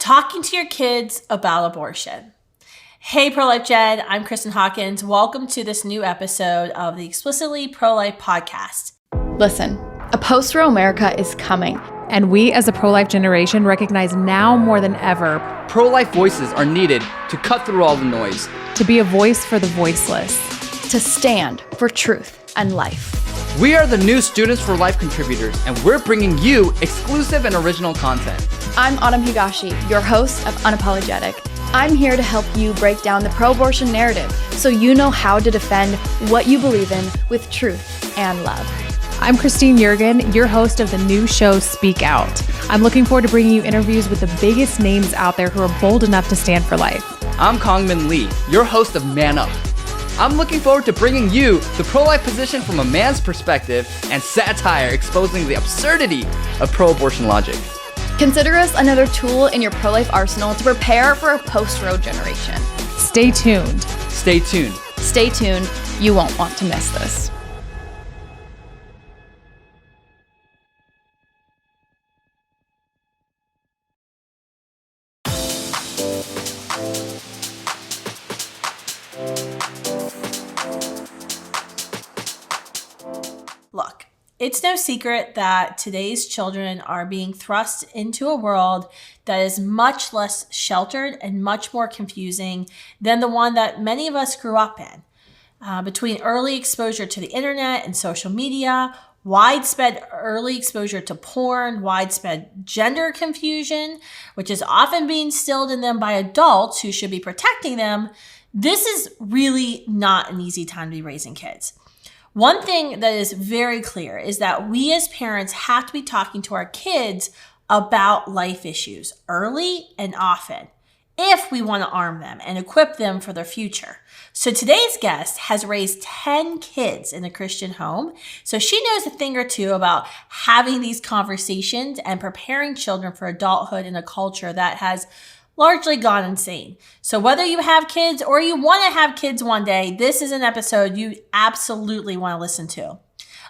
talking to your kids about abortion. Hey, Pro-Life Gen, I'm Kristan Hawkins. Welcome to this new episode of the Explicitly Pro-Life podcast. Listen, a post-Roe America is coming. And we as a pro-life generation recognize now more than ever, pro-life voices are needed to cut through all the noise. To be a voice for the voiceless. To stand for truth and life. We are the new Students for Life contributors, and we're bringing you exclusive and original content. I'm Autumn Higashi, your host of Unapologetic. I'm here to help you break down the pro-abortion narrative so you know how to defend what you believe in with truth and love. I'm Christine Jurgen, your host of the new show Speak Out. I'm looking forward to bringing you interviews with the biggest names out there who are bold enough to stand for life. I'm Kongmin Lee, your host of Man Up. I'm looking forward to bringing you the pro-life position from a man's perspective and satire exposing the absurdity of pro-abortion logic. Consider us another tool in your pro-life arsenal to prepare for a post-Roe generation. Stay tuned. Stay tuned. Stay tuned. You won't want to miss this. Look, it's no secret that today's children are being thrust into a world that is much less sheltered and much more confusing than the one that many of us grew up in. Between early exposure to the internet and social media, widespread early exposure to porn, widespread gender confusion, which is often being instilled in them by adults who should be protecting them, this is really not an easy time to be raising kids. One thing that is very clear is that we as parents have to be talking to our kids about life issues early and often if we want to arm them and equip them for their future. So today's guest has raised 10 kids in a Christian home, so she knows a thing or two about having these conversations and preparing children for adulthood in a culture that has largely gone insane. So whether you have kids or you want to have kids one day, this is an episode you absolutely want to listen to.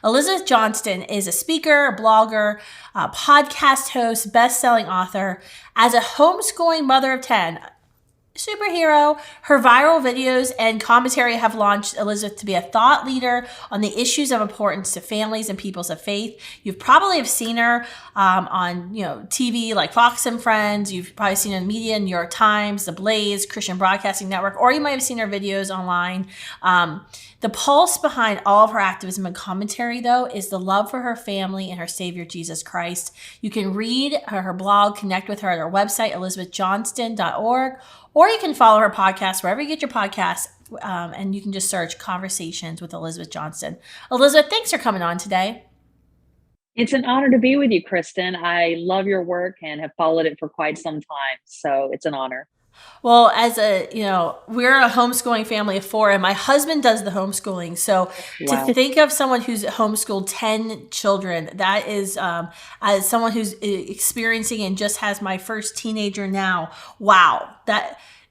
Elizabeth Johnston is a speaker, a blogger, a podcast host, best-selling author. As a homeschooling mother of 10, superhero, her viral videos and commentary have launched Elizabeth to be a thought leader on the issues of importance to families and peoples of faith. You've probably have seen her on TV like Fox and Friends. You've probably seen her in media, New York Times, The Blaze, Christian Broadcasting Network, or you might have seen her videos online. The pulse behind all of her activism and commentary, though, is the love for her family and her Savior, Jesus Christ. You can read her blog, connect with her at her website, elizabethjohnston.org, or you can follow her podcast wherever you get your podcasts, and you can just search Conversations with Elizabeth Johnston. Elizabeth, thanks for coming on today. It's an honor to be with you, Kristin. I love your work and have followed it for quite some time, so it's an honor. Well, we're a homeschooling family of 4, and my husband does the homeschooling. So Wow. To think of someone who's homeschooled 10 children, that is, as someone who's experiencing and just has my first teenager now, wow.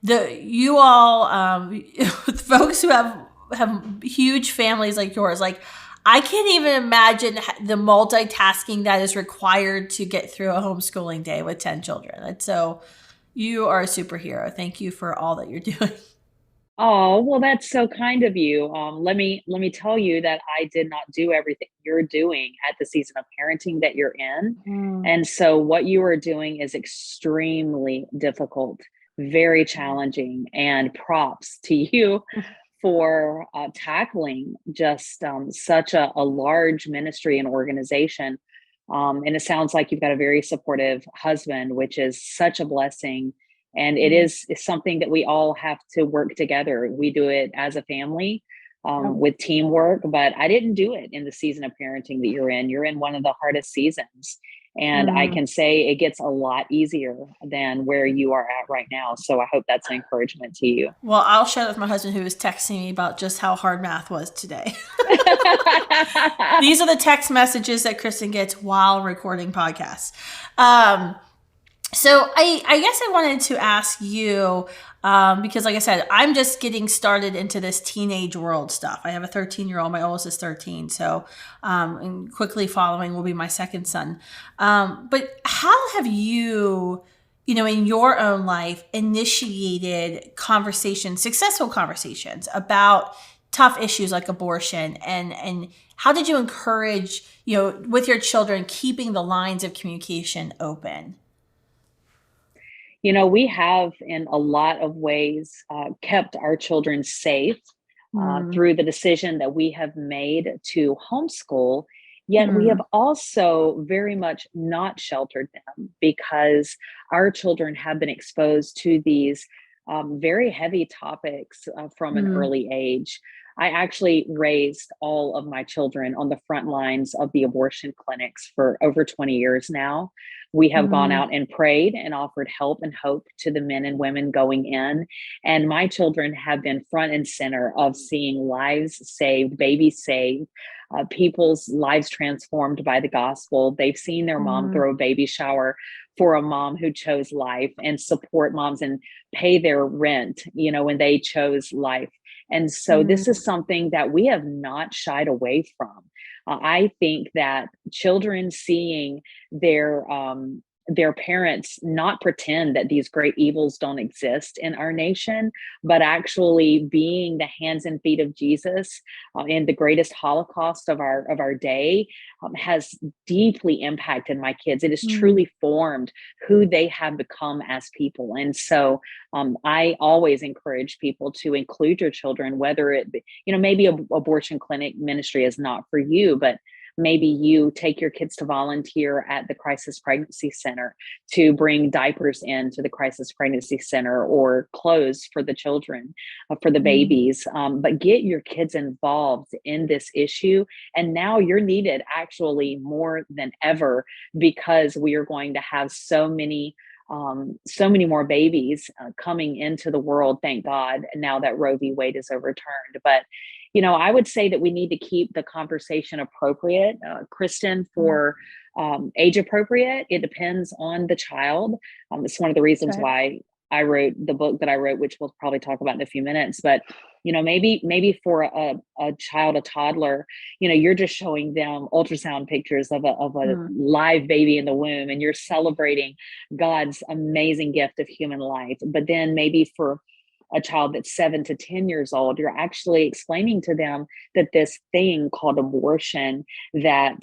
You all, folks who have huge families like yours, like I can't even imagine the multitasking that is required to get through a homeschooling day with 10 children. And so you are a superhero. Thank you for all that you're doing. Oh, well, that's so kind of you. Let me tell you that I did not do everything you're doing at the season of parenting that you're in. And so what you are doing is extremely difficult, very challenging, and props to you for tackling just such a large ministry and organization. And it sounds like you've got a very supportive husband, which is such a blessing. And it is something that we all have to work together. We do it as a family with teamwork, but I didn't do it in the season of parenting that you're in. You're in one of the hardest seasons. And I can say it gets a lot easier than where you are at right now. So I hope that's an encouragement to you. Well, I'll share with my husband who was texting me about just how hard math was today. These are the text messages that Kristin gets while recording podcasts. So I guess I wanted to ask you, because like I said, I'm just getting started into this teenage world stuff. I have a 13-year-old, my oldest is 13. So, and quickly following will be my second son. But how have you in your own life, initiated conversations, successful conversations about tough issues like abortion, and how did you encourage, with your children, keeping the lines of communication open? We have in a lot of ways kept our children safe through the decision that we have made to homeschool. Yet we have also very much not sheltered them, because our children have been exposed to these very heavy topics from an early age. I actually raised all of my children on the front lines of the abortion clinics for over 20 years now. We have gone out and prayed and offered help and hope to the men and women going in. And my children have been front and center of seeing lives saved, babies saved, people's lives transformed by the gospel. They've seen their mom throw a baby shower for a mom who chose life, and support moms and pay their rent, when they chose life. And so this is something that we have not shied away from. I think that children seeing their parents not pretend that these great evils don't exist in our nation, but actually being the hands and feet of Jesus in the greatest Holocaust of our day, has deeply impacted my kids. It has truly formed who they have become as people. And so I always encourage people to include your children, whether it be, maybe abortion clinic ministry is not for you, but maybe you take your kids to volunteer at the Crisis Pregnancy Center, to bring diapers into the Crisis Pregnancy Center, or clothes for the children, for the babies. But get your kids involved in this issue. And now you're needed actually more than ever, because we are going to have so many more babies coming into the world, thank God, now that Roe v. Wade is overturned. But I would say that we need to keep the conversation appropriate, Kristan, for age appropriate. It depends on the child. It's one of the reasons why I wrote the book that I wrote, which we'll probably talk about in a few minutes. But maybe for a child, a toddler, you're just showing them ultrasound pictures of a live baby in the womb, and you're celebrating God's amazing gift of human life. But then maybe for a child that's 7 to 10 years old, you're actually explaining to them that this thing called abortion that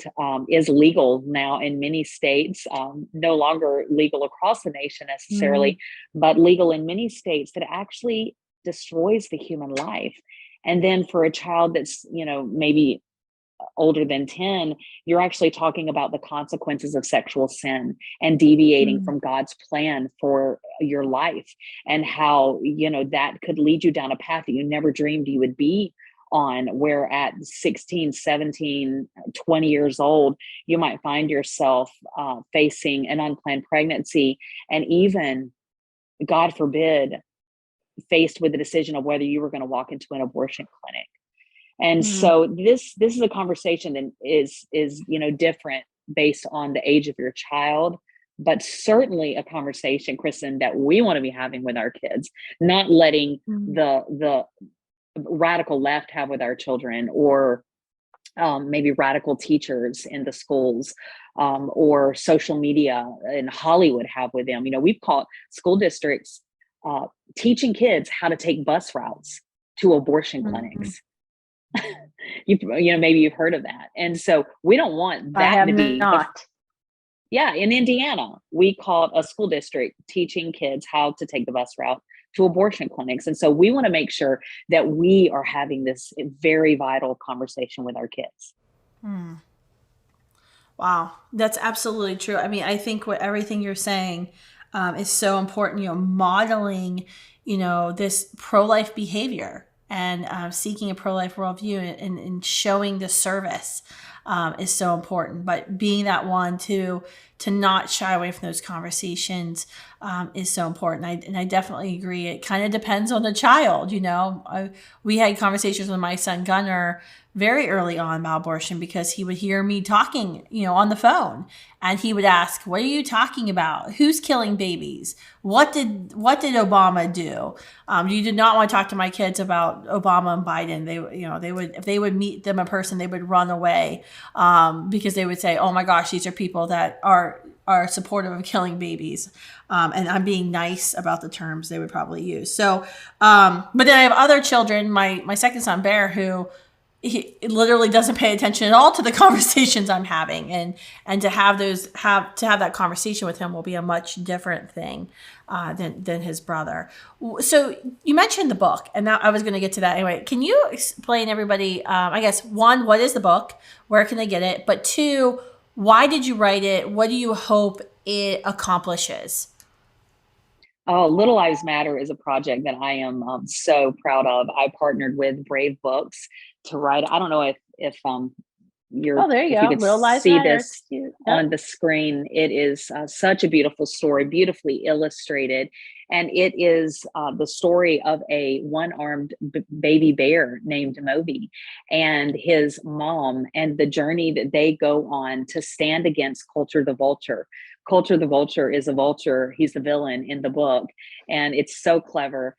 is legal now in many states, no longer legal across the nation necessarily, but legal in many states, that actually destroys the human life. And then for a child that's, maybe older than 10, you're actually talking about the consequences of sexual sin and deviating from God's plan for your life, and how, that could lead you down a path that you never dreamed you would be on, where at 16, 17, 20 years old, you might find yourself facing an unplanned pregnancy, and even, God forbid, faced with the decision of whether you were going to walk into an abortion clinic. And so this is a conversation that is different based on the age of your child, but certainly a conversation, Kristan, that we want to be having with our kids, not letting the radical left have with our children, or maybe radical teachers in the schools, or social media in Hollywood have with them. We've caught school districts teaching kids how to take bus routes to abortion clinics. Maybe you've heard of that. And so we don't want that to be not. In Indiana, we caught a school district teaching kids how to take the bus route to abortion clinics. And so we want to make sure that we are having this very vital conversation with our kids. Wow, that's absolutely true. I mean, I think everything you're saying is so important, modeling, this pro-life behavior, and seeking a pro-life worldview, and showing the service is so important. But being that one to not shy away from those conversations is so important. And I definitely agree. It kind of depends on the child. We had conversations with my son Gunnar very early on about abortion, because he would hear me talking, on the phone, and he would ask, "What are you talking about? Who's killing babies? What did Obama do?" You did not want to talk to my kids about Obama and Biden. They would, if they would meet them in person, they would run away because they would say, "Oh my gosh, these are people that are are supportive of killing babies. And I'm being nice about the terms they would probably use. So, but then I have other children, my second son, Bear, who he literally doesn't pay attention at all to the conversations I'm having, and to have that conversation with him will be a much different thing than his brother. So you mentioned the book, and now I was going to get to that anyway. Can you explain everybody? I guess one, what is the book? Where can they get it? But two, why did you write it? What do you hope it accomplishes? Oh, Little Lives Matter is a project that I am so proud of. I partnered with Brave Books to write. I don't know if you're. There you if go. You could Little Lives see Matter. this on the screen. It is such a beautiful story, beautifully illustrated, and it is the story of a one-armed baby bear named Moby and his mom, and the journey that they go on to stand against Culture the Vulture. Culture the Vulture is a vulture. He's the villain in the book, and it's so clever.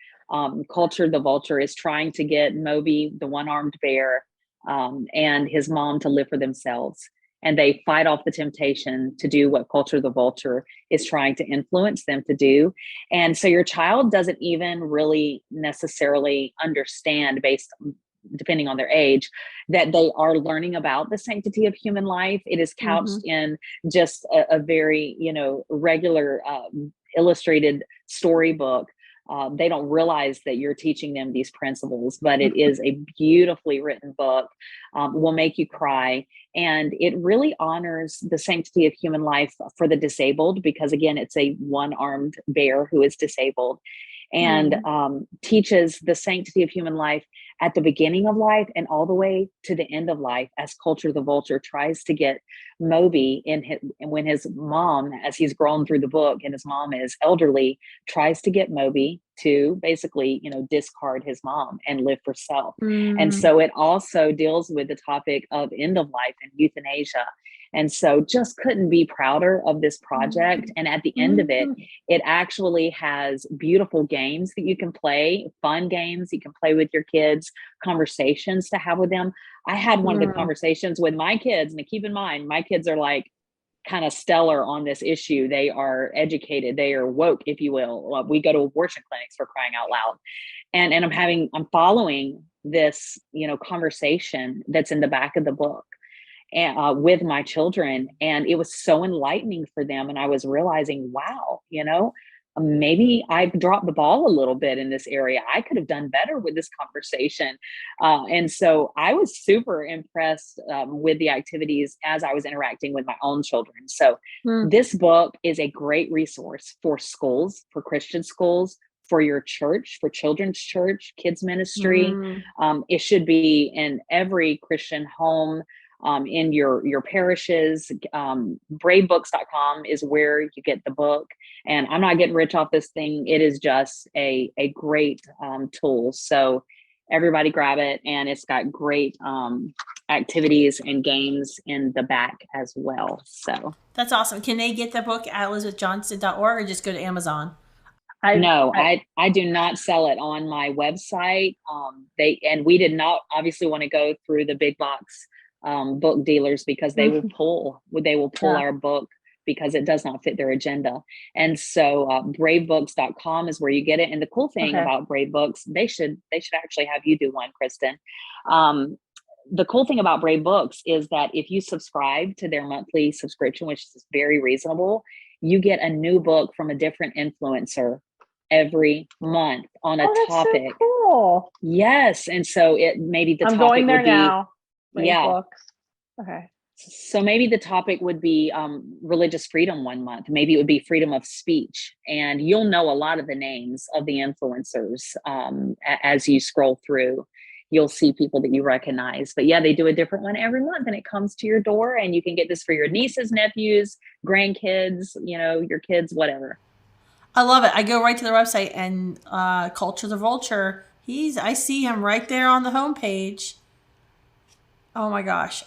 Culture the Vulture is trying to get Moby, the one-armed bear, and his mom to live for themselves. And they fight off the temptation to do what Culture the Vulture is trying to influence them to do. And so your child doesn't even really necessarily understand, depending on their age, that they are learning about the sanctity of human life. It is couched in just a very, regular illustrated storybook. They don't realize that you're teaching them these principles, but it is a beautifully written book, will make you cry. And it really honors the sanctity of human life for the disabled, because again, it's a one-armed bear who is disabled, and teaches the sanctity of human life at the beginning of life and all the way to the end of life, as Culture the Vulture tries to get Moby when his mom, as he's grown through the book and his mom is elderly, tries to get Moby to basically, discard his mom and live for self. And so it also deals with the topic of end of life and euthanasia. And so just couldn't be prouder of this project. And at the end of it, it actually has beautiful games that you can play, fun games you can play with your kids, conversations to have with them. I had one of the conversations with my kids, and keep in mind, my kids are like kind of stellar on this issue. They are educated, they are woke, if you will. We go to abortion clinics, for crying out loud. And I'm following this, conversation that's in the back of the book. And with my children, and it was so enlightening for them. And I was realizing, wow, maybe I've dropped the ball a little bit in this area. I could have done better with this conversation. And so I was super impressed with the activities as I was interacting with my own children. So this book is a great resource for schools, for Christian schools, for your church, for children's church, kids ministry. It should be in every Christian home. In your parishes. Bravebooks.com is where you get the book. And I'm not getting rich off this thing. It is just a great tool. So everybody grab it. And it's got great activities and games in the back as well. So that's awesome. Can they get the book at elizabethjohnston.org or just go to Amazon? I do not sell it on my website. We did not obviously want to go through the big box book dealers, because they will pull our book because it does not fit their agenda. And so bravebooks.com is where you get it. And the cool thing about Brave Books, they should actually have you do one, Kristan. The cool thing about Brave Books is that if you subscribe to their monthly subscription, which is very reasonable, you get a new book from a different influencer every month on a topic. So cool. Yes. And so maybe the I'm topic going there would be now. Books. Okay. So maybe the topic would be religious freedom one month. Maybe it would be freedom of speech. And you'll know a lot of the names of the influencers as you scroll through. You'll see people that you recognize. But yeah, they do a different one every month, and it comes to your door, and you can get this for your nieces, nephews, grandkids, your kids, whatever. I love it. I go right to their website, and Culture the Vulture, I see him right there on the homepage. Oh my gosh.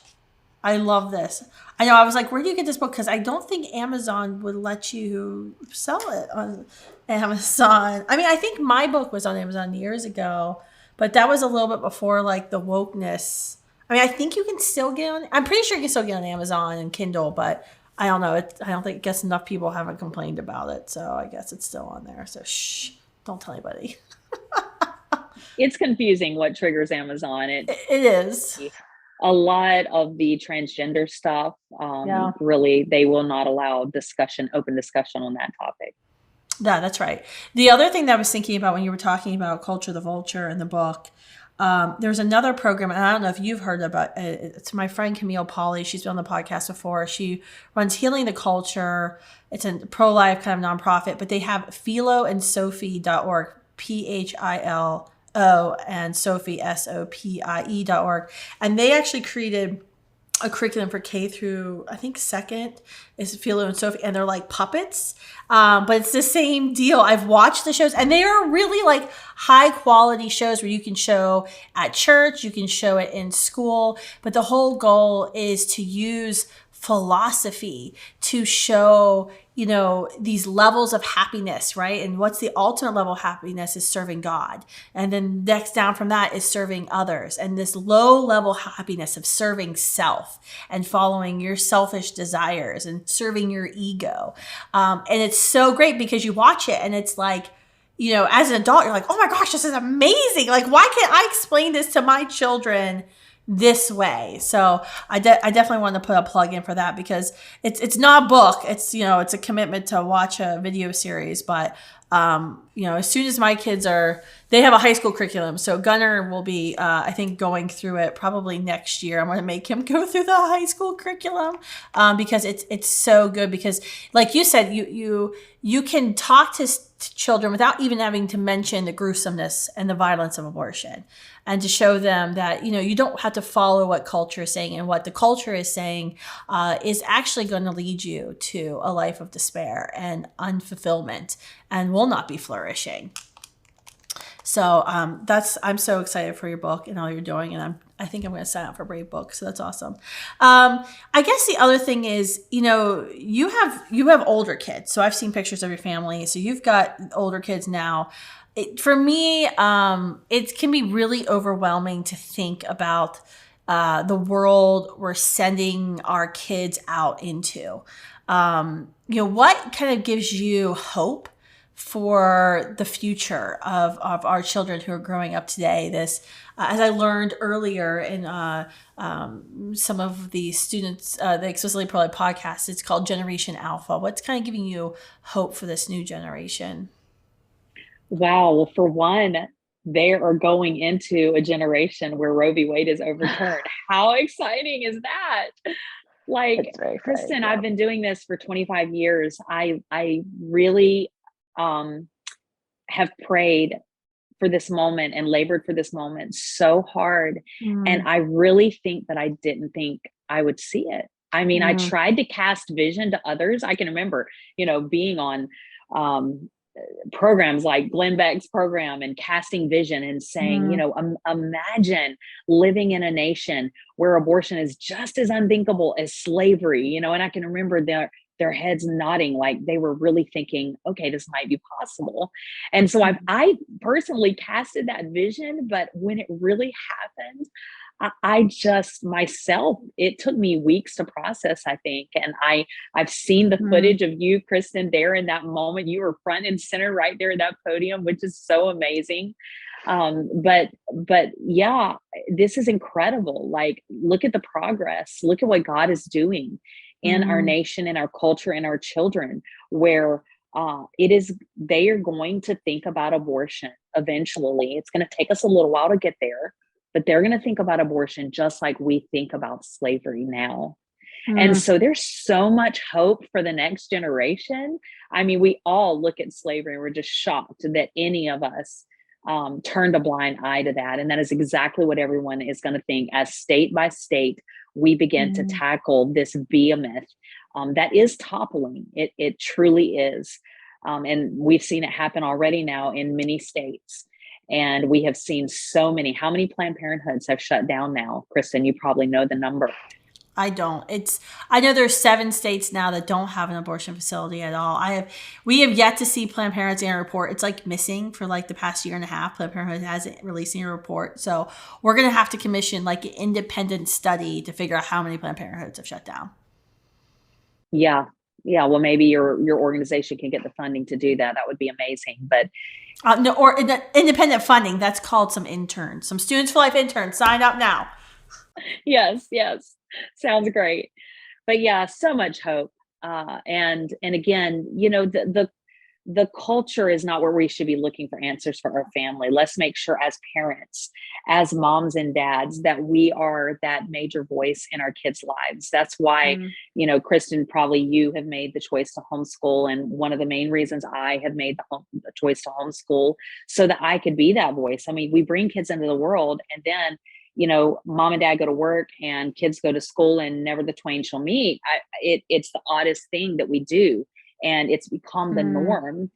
I love this. I know. I was like, where do you get this book? Because I don't think Amazon would let you sell it on Amazon. I mean, I think my book was on Amazon years ago, but that was a little bit before like the wokeness. I mean, I think you can still get on. I'm pretty sure you can still get on Amazon and Kindle, but I don't know. I don't think, guess enough people haven't complained about it. So I guess it's still on there. So shh, don't tell anybody. It's confusing what triggers Amazon. It is. A lot of the transgender stuff, really, they will not allow open discussion on that topic. Yeah, that's right. The other thing that I was thinking about when you were talking about Culture the Vulture in the book, there's another program, and I don't know if you've heard about it. It's my friend Camille Pauly. She's been on the podcast before. She runs Healing the Culture. It's a pro-life kind of nonprofit, but they have philoandsophie.org, PHILO, and Sophie, SOPIE.org. And they actually created a curriculum for K through, I think, second is Philo and Sophie, and they're like puppets. But it's the same deal. I've watched the shows, and they are really like high quality shows where you can show at church, you can show it in school. But the whole goal is to use philosophy to show, these levels of happiness, right? And what's the ultimate level of happiness is serving God. And then next down from that is serving others. And this low level happiness of serving self and following your selfish desires and serving your ego. And it's so great because you watch it and it's like, as an adult, you're like, oh my gosh, this is amazing. Like, why can't I explain this to my children this way? So I definitely want to put a plug in for that because it's not a book. It's, it's a commitment to watch a video series. But, as soon as my kids they have a high school curriculum. So Gunnar will be, I think, going through it probably next year. I'm going to make him go through the high school curriculum because it's so good because like you said, you can talk to children without even having to mention the gruesomeness and the violence of abortion, and to show them that, you don't have to follow what culture is saying, and what the culture is saying is actually going to lead you to a life of despair and unfulfillment and will not be flourishing. So I'm so excited for your book and all you're doing, and I think I'm going to sign up for Brave Books. So that's awesome. I guess the other thing is, you have older kids. So I've seen pictures of your family. So you've got older kids now. For me, it can be really overwhelming to think about the world we're sending our kids out into. What kind of gives you hope for the future of our children who are growing up today? This, as I learned earlier in some of the students, the Explicitly Pro-Life podcast, it's called Generation Alpha. What's kind of giving you hope for this new generation? Wow. Well, for one, they are going into a generation where Roe v. Wade is overturned. How exciting is that? Like, Kristan, I've been doing this for 25 years. I really have prayed for this moment and labored for this moment so hard. And I really think that I didn't think I would see it. I mean, I tried to cast vision to others. I can remember, being on programs like Glenn Beck's program and casting vision and saying, imagine living in a nation where abortion is just as unthinkable as slavery, and I can remember their heads nodding like they were really thinking, okay, this might be possible. And so I personally casted that vision, but when it really happened, I just myself, it took me weeks to process, I think. And I've seen the footage of you, Kristan, there in that moment. You were front and center right there at that podium, which is so amazing. But yeah, this is incredible. Like, look at the progress, look at what God is doing in our nation, in our culture, in our children, where they are going to think about abortion eventually. It's going to take us a little while to get there, but they're going to think about abortion just like we think about slavery now. And so there's so much hope for the next generation. I mean, we all look at slavery and we're just shocked that any of us turned a blind eye to that. And that is exactly what everyone is going to think as state by state we begin to tackle this behemoth that is toppling. It truly is. And we've seen it happen already now in many states. And we have seen how many Planned Parenthoods have shut down now? Kristan, you probably know the number. I don't. I know there's 7 states now that don't have an abortion facility at all. We have yet to see Planned Parenthood in a report. It's like missing for like the past year and a half. Planned Parenthood hasn't releasing a report. So we're going to have to commission like an independent study to figure out how many Planned Parenthoods have shut down. Yeah. Yeah. Well, maybe your organization can get the funding to do that. That would be amazing. But No, or independent funding. That's called some interns, some Students for Life interns. Sign up now. yes, yes. Sounds great. But yeah, so much hope. And again, the culture is not where we should be looking for answers for our family. Let's make sure as parents, as moms and dads, that we are that major voice in our kids' lives. That's why, Kristan, probably you have made the choice to homeschool. And one of the main reasons I have made the choice to homeschool, so that I could be that voice. I mean, we bring kids into the world, and then mom and dad go to work and kids go to school, and never the twain shall meet. It's the oddest thing that we do, and it's become the norm.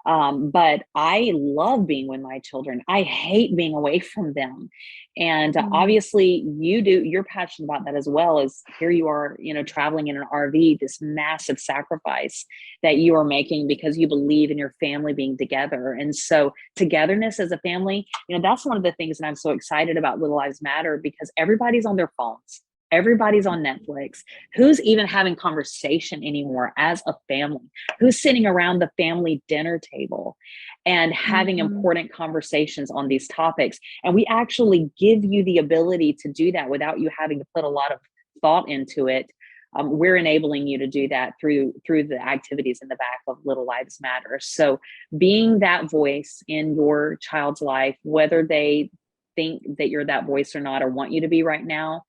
But I love being with my children. I hate being away from them. And obviously you're passionate about that as well. As here you are, traveling in an RV, this massive sacrifice that you are making because you believe in your family being together. And so togetherness as a family, that's one of the things that I'm so excited about Little Lives Matter, because everybody's on their phones. Everybody's on Netflix. Who's even having conversation anymore as a family? Who's sitting around the family dinner table and having important conversations on these topics? And we actually give you the ability to do that without you having to put a lot of thought into it. We're enabling you to do that through the activities in the back of Little Lives Matter. So being that voice in your child's life, whether they think that you're that voice or not, or want you to be right now,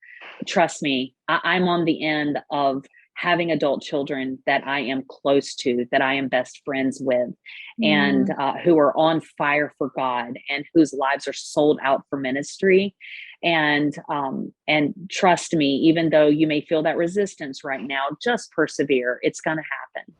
trust me, I'm on the end of having adult children that I am close to, that I am best friends with, and who are on fire for God, and whose lives are sold out for ministry. And trust me, even though you may feel that resistance right now, just persevere. It's going to happen.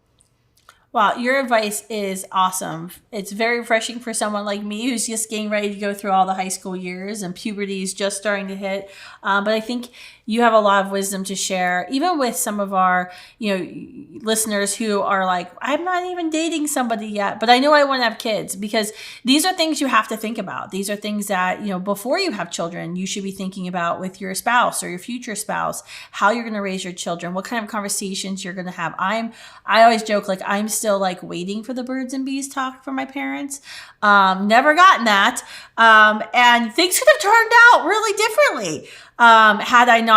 Wow, your advice is awesome. It's very refreshing for someone like me who's just getting ready to go through all the high school years and puberty is just starting to hit. But I think you have a lot of wisdom to share, even with some of our, listeners who are like, I'm not even dating somebody yet, but I know I want to have kids, because these are things you have to think about. These are things that, before you have children, you should be thinking about with your spouse or your future spouse, how you're going to raise your children, what kind of conversations you're going to have. I always joke, like, I'm still like waiting for the birds and bees talk from my parents. Never gotten that. And things could have turned out really differently. Had I not,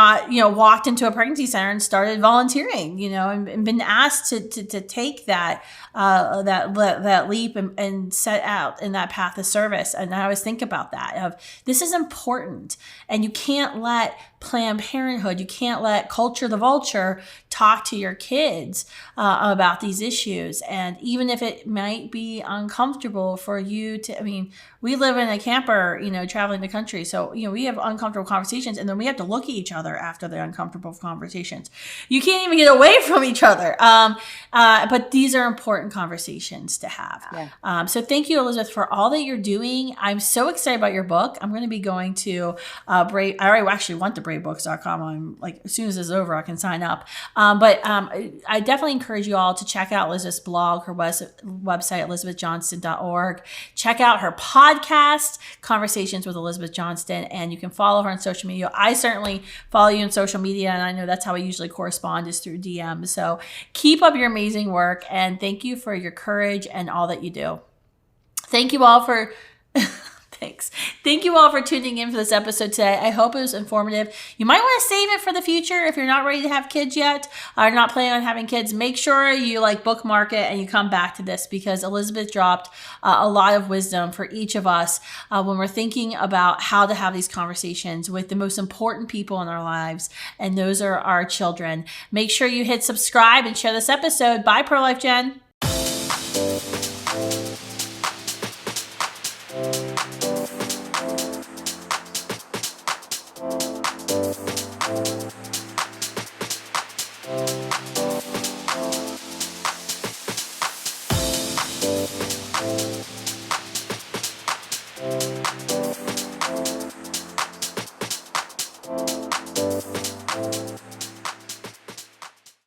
walked into a pregnancy center and started volunteering, and been asked to take that leap and set out in that path of service. And I always think about that of, this is important, and you can't let Planned Parenthood, you can't let Culture the Vulture talk to your kids about these issues. And even if it might be uncomfortable for you to, we live in a camper, traveling the country. So, we have uncomfortable conversations, and then we have to look at each other after the uncomfortable conversations. You can't even get away from each other. But these are important conversations to have. Yeah. So thank you, Elizabeth, for all that you're doing. I'm so excited about your book. I'm going to be going to Brave. I already actually went to bravebooks.com. I'm like, as soon as this is over, I can sign up. But I definitely encourage you all to check out Elizabeth's blog, her website, elizabethjohnston.org. Check out her podcast, Conversations with Elizabeth Johnston, and you can follow her on social media. I certainly follow you on social media, and I know that's how we usually correspond, is through DM. So keep up your amazing work, and thank you for your courage and all that you do. Thank you all for... Thanks. Thank you all for tuning in for this episode today. I hope it was informative. You might want to save it for the future if you're not ready to have kids yet, or not planning on having kids. Make sure you bookmark it and you come back to this, because Elizabeth dropped a lot of wisdom for each of us when we're thinking about how to have these conversations with the most important people in our lives, and those are our children. Make sure you hit subscribe and share this episode. Bye, Pro-Life Jen.